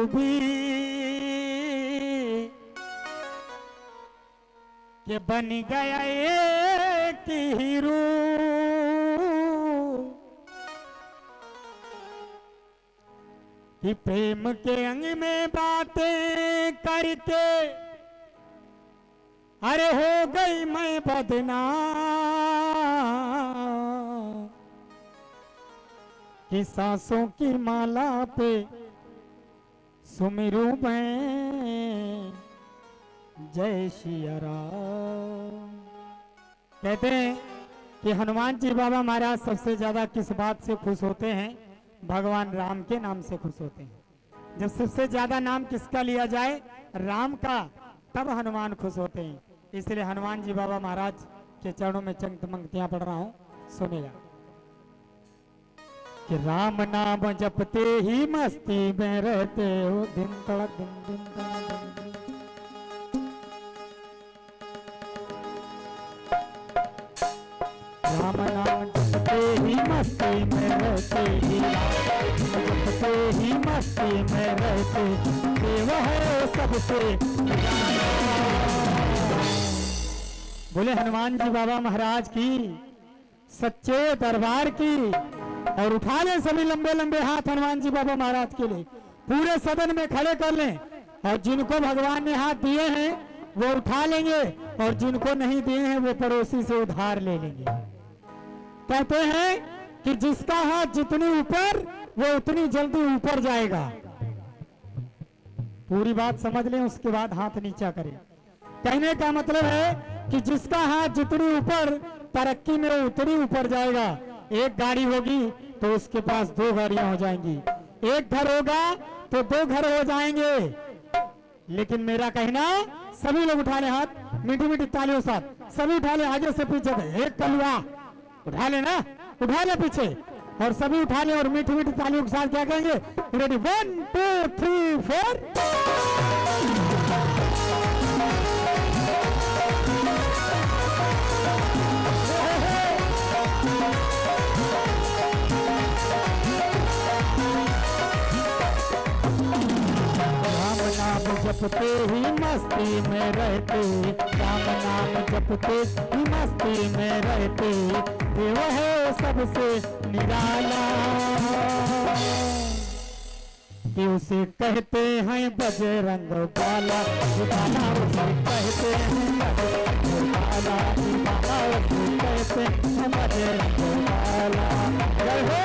खूबी के बन गया एक हीरो। कि प्रेम के अंग में बातें करके अरे हो गई मैं बदनाम। कि सांसों की माला पे सुमिरू मैं जय सिया राम। कहते हैं कि हनुमान जी बाबा महाराज सबसे ज्यादा किस बात से खुश होते हैं? भगवान राम के नाम से खुश होते हैं। जब सबसे ज्यादा नाम किसका लिया जाए? राम का, तब हनुमान खुश होते हैं। इसलिए हनुमान जी बाबा महाराज के चरणों में चंद पंक्तियां पढ़ रहा हूं, सुनेगा। कि राम नाम जपते ही मस्ती में रहते हो, दिन तड़क दिन दिन तड़क दिन। राम नाम जपते ही मस्ती में रहते ही, जपते ही मस्ती में रहते, देव है सबसे। बोले हनुमान जी बाबा महाराज की, सच्चे दरबार की। और उठा लें सभी लंबे लंबे हाथ हनुमान जी बाबा महाराज के लिए, पूरे सदन में खड़े कर लें। और जिनको भगवान ने हाथ दिए हैं वो उठा लेंगे, और जिनको नहीं दिए हैं वो पड़ोसी से उधार ले लेंगे। कहते हैं कि जिसका हाथ जितनी ऊपर वो उतनी जल्दी ऊपर जाएगा। पूरी बात समझ लें, उसके बाद हाथ नीचा करें। कहने का मतलब है कि जिसका हाथ जितनी ऊपर, तरक्की में उतनी ऊपर जाएगा। एक गाड़ी होगी तो उसके पास दो गाड़ियां हो जाएंगी, एक घर होगा तो दो घर हो जाएंगे। लेकिन मेरा कहना, सभी लोग उठा ले हाथ, मीठी मीठी तालियों साथ सभी उठा ले, आगे से पीछे तक। एक कलुआ उठा ले ना, उठा ले पीछे, और सभी उठा ले और मीठी मीठी तालियों के साथ क्या कहेंगे? रेडी, 1 2 3 4। जपते ही मस्ती में रहते, राम नाम जपते ही मस्ती में रहते, देव है सबसे निराला। कि उसे कहते हैं बजरंग बाला, बाला उसे कहते हैं बजरंग बाला, बाला उसे कहते हैं बजरंग बाला। जय हो।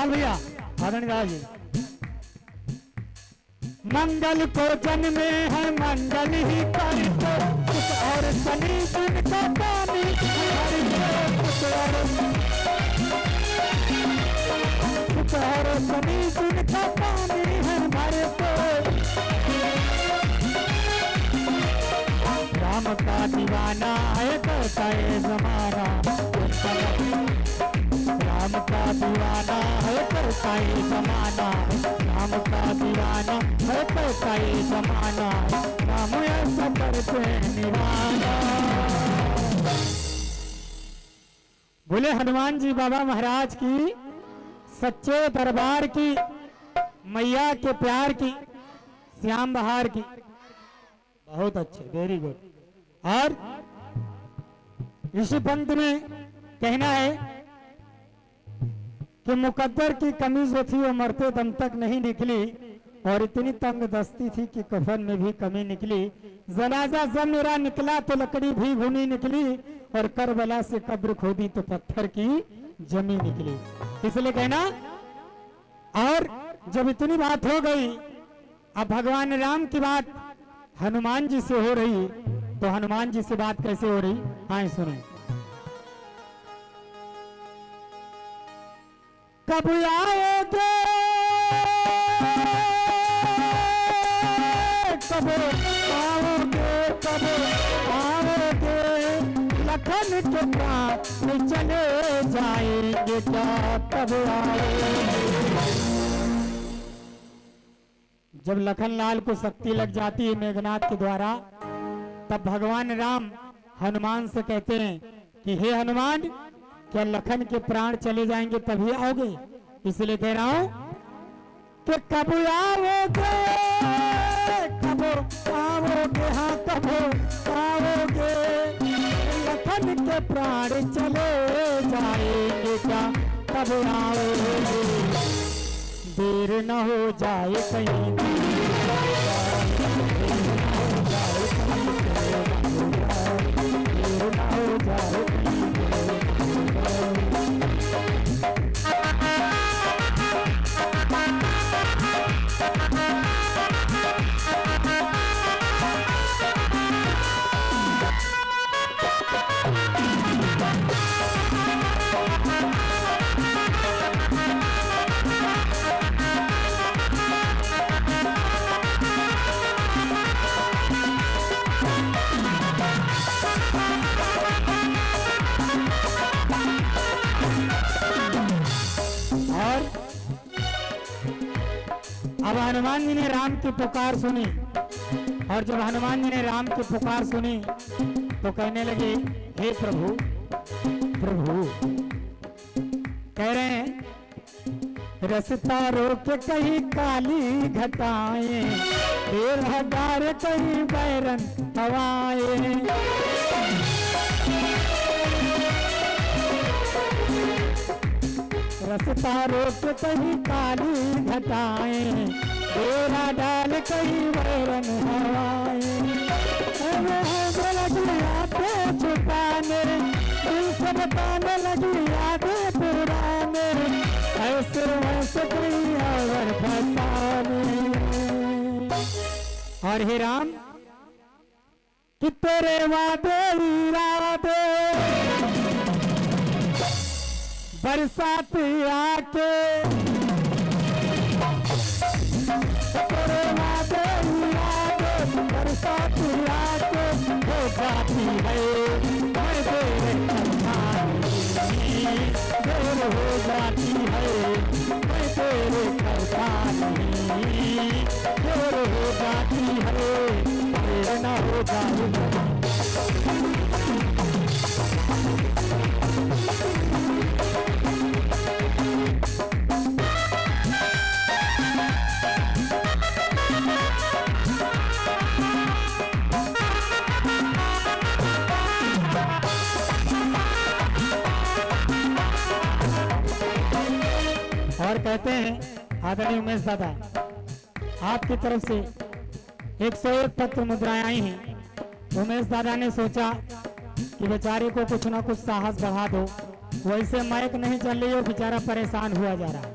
भैया आदरणीय जी, मंगल को जन्मे है मंगल ही करते, कुछ और शनि दिन का पानी कुछ और शनि दिन का पानी है हमारे को। राम का दीवाना है कहता है जमाना, राम का दीवाना है करता है जमाना, राम का दीवाना है करता है जमाना, राम ऐसा करते निराला। बोले हनुमान जी बाबा महाराज की, सच्चे दरबार की, मैया के प्यार की, श्याम बहार की। बहुत अच्छे, वेरी गुड। और इसी पंक्ति में कहना है कि मुकद्दर की कमीज जो थी वो मरते दम तक नहीं निकली, और इतनी तंग दस्ती थी कि कफन में भी कमी निकली। जनाजा जब मेरा निकला तो लकड़ी भी घुनी निकली, और करबला से कब्र खोदी तो पत्थर की जमी निकली। इसलिए कहना, और जब इतनी बात हो गई, अब भगवान राम की बात हनुमान जी से हो रही, तो हनुमान जी से बात कैसे हो रही? आए सुने। कब आओगे, कब आओगे, कब आओगे, लखन के प्राण चले जाएंगे क्या तब आएंगे। जब लखनलाल को शक्ति लग जाती है मेघनाथ के द्वारा, तब भगवान राम हनुमान से कहते हैं कि हे हनुमान, क्या लखन के प्राण चले जाएंगे तभी आओगे? इसलिए कह रहा हूं कि कब आओगे, कब आओगे, हाँ कब आओगे, लखन के प्राण चले जाएंगे क्या तब आओगे। देर न हो जाए कहीं, देर न हो जाए अब हनुमान जी ने राम की पुकार सुनी, और जब हनुमान जी ने राम की पुकार सुनी तो कहने लगे हे प्रभु, प्रभु कह रहे हैं रास्ता रोक कहीं काली घटाएं, 1000 कहीं बैरन हवाएं। रास्ता रोक कहीं काली घटाएं, डेरा डाल कहीं बैरन हवाएं। लगी यादें छुपाने, दिल से बताने लगी यादें पुराने, ऐसे वैसे कहीं और फसाने। और हे राम कि तेरे वादे इरादे बरसात आके, तेरे वादे इरादे बरसात आके हो जाती है, मैं तेरे करतानी, देर हो जाती है, मैं तेरे करतानी, देर हो जाती है, देर न हो जाए। और कहते हैं आदरणीय उमेश दादा, आपकी तरफ से 101 पत्र मुद्राएं आई हैं। उमेश दादा ने सोचा कि बेचारे को कुछ ना कुछ साहस बढ़ा दो, वैसे माइक नहीं चल रही हो, बेचारा परेशान हुआ जा रहा है।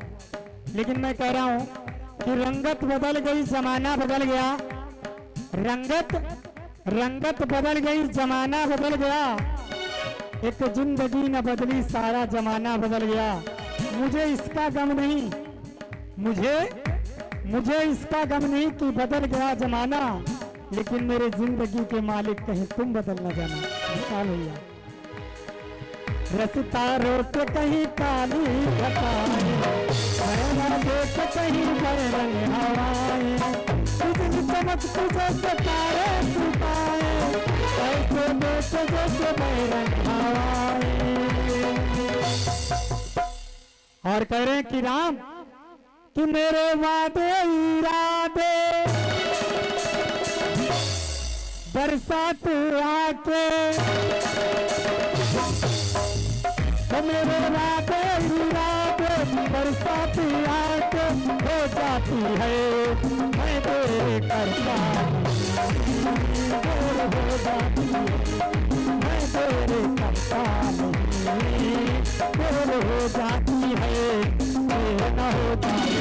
लेकिन मैं कह रहा हूं कि रंगत बदल गई, जमाना बदल गया, रंगत बदल गई, जमाना बदल गया, एक जिंदगी न बदली, सारा जमाना बदल गया। मुझे इसका गम नहीं, मुझे इसका गम नहीं कि बदल गया जमाना, लेकिन मेरे जिंदगी के मालिक कहीं तुम बदल न जाना। विशाल भैया रास्ता रोक कहीं काली घटाएं, देख कहीं बैरन हवाएं, बिजली चमक तुझे सितारे छुपाए, ऐसे देख जैसे बैरन हवाएं। और कह रहे हैं कि राम कि मेरे वादे इरादे बरसात आके, तो मेरे वादे इरादे बरसात आके हो जाती है, मैं तेरे करतानी, हो जाती है, मैं तेरे करतानी, हो जाती है, देर न हो जाए,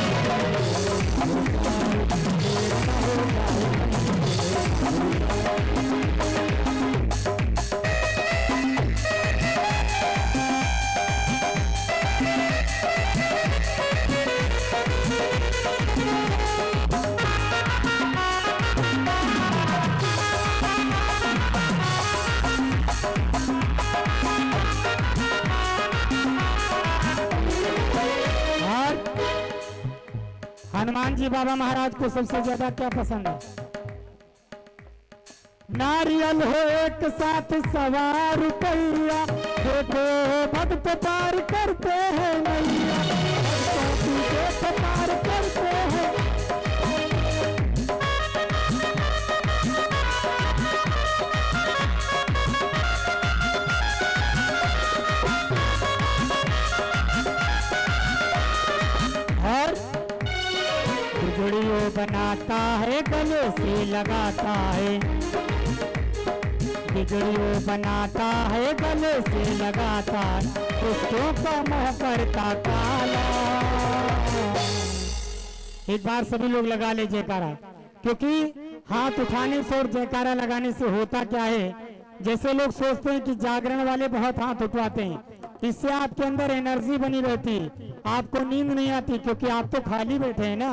हनुमान जी बाबा महाराज को सबसे ज्यादा क्या पसंद है? नारियल हो एक साथ 1.25 रुपया, देखो भक्त पार करते हैं नैया, भक्तों की देख पार करते हैं। और बिगड़ियों बनाता है गले से लगाता है, बिगड़ियों बनाता है गले से लगाता है, दुष्टों का मोह करता काला। एक बार सभी लोग लगा ले जयकारा, क्योंकि हाथ उठाने से और जयकारा लगाने से होता क्या है, जैसे लोग सोचते हैं कि जागरण वाले बहुत हाथ उठवाते हैं, इससे आपके अंदर एनर्जी बनी रहती है, आपको नींद नहीं आती, क्योंकि आप तो खाली बैठे हैं ना।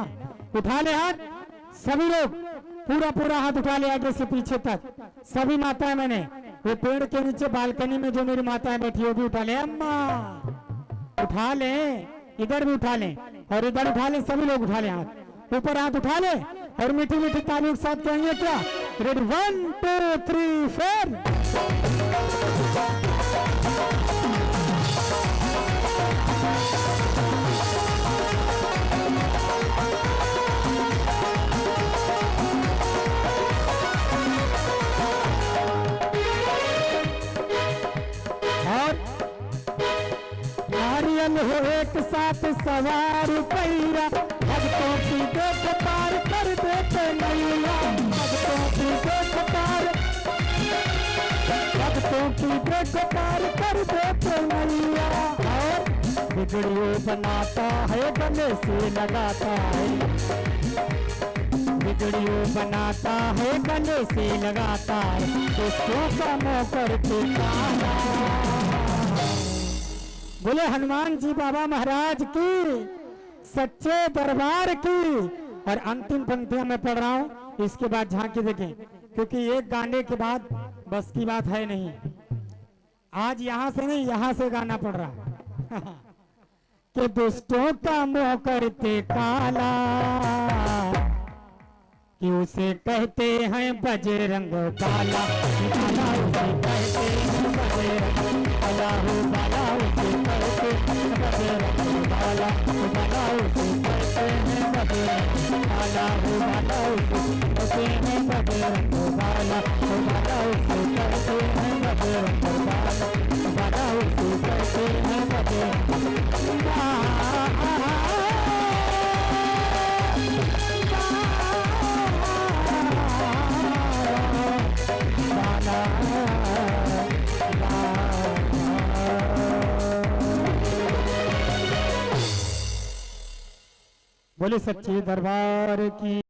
उठा ले हाथ सभी लोग, पूरा हाथ उठा ले आगे से पीछे तक सभी माताएं। मैंने वो पेड़ के नीचे बालकनी में जो मेरी माताएं बैठी वो भी उठा ले, अम्मा उठा ले, इधर भी उठा ले और इधर उठा ले, सभी लोग उठा ले हाथ, ऊपर हाथ उठा ले और मीठी मीठी तालियों के साथ कहेंगे क्या? रेडी 1 2 3 4। नारियल हो एक साथ 1.25 रुपया, भक्तों की देख पार कर देते नैया, भक्तों की देख पार, भक्तों की देख पार कर देते नैया। और बिगड़ियों बनाता है गले से लगाता है, बिगड़ियों बनाता है गले से लगाता है, दुष्टों का मोह करते काला। बोले हनुमान जी बाबा महाराज की, सच्चे दरबार की। और अंतिम पंक्तियां मैं पढ़ रहा हूं, इसके बाद झांकी देखें, क्योंकि एक गाने के बाद बस की बात है नहीं, आज यहां से नहीं यहां से गाना पड़ रहा कि दुष्टों का मोह करते काला, कि उसे कहते हैं बजरंग बाला, बाला उसे कहते हैं बजरंग बाला, हो बाला उसे कहते हैं बजरंग बाला, हो बाला उसे कहते हैं बजरंग बाला, हो बाला उसे कहते हैं बजरंग बाला, हो बाला उसे कहते हैं बजरंग बाला, हो बाला उसे कहते हैं बजरंग बाला। बोले सच्चे दरबार की।